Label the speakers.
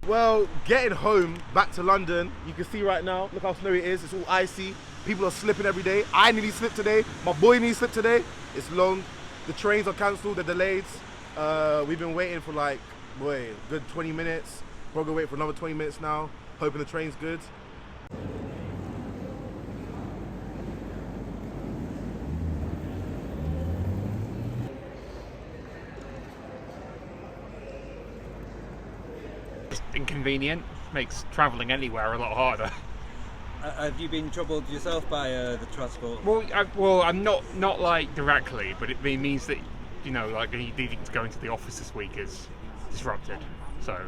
Speaker 1: Well, getting home back to London, you can see right now, look how snowy it is. It's all icy. People are slipping every day. I nearly slipped today. My boy nearly slipped today. It's long. The trains are cancelled, they're delayed. We've been waiting for like, boy, a good 20 minutes. We're gonna wait for another 20 minutes now, hoping the train's good.
Speaker 2: It's inconvenient, makes travelling anywhere a lot harder.
Speaker 3: Have you been troubled yourself by the transport?
Speaker 2: Well, I'm not like directly, but it means that, you know, like needing to go into the office this week is disrupted. So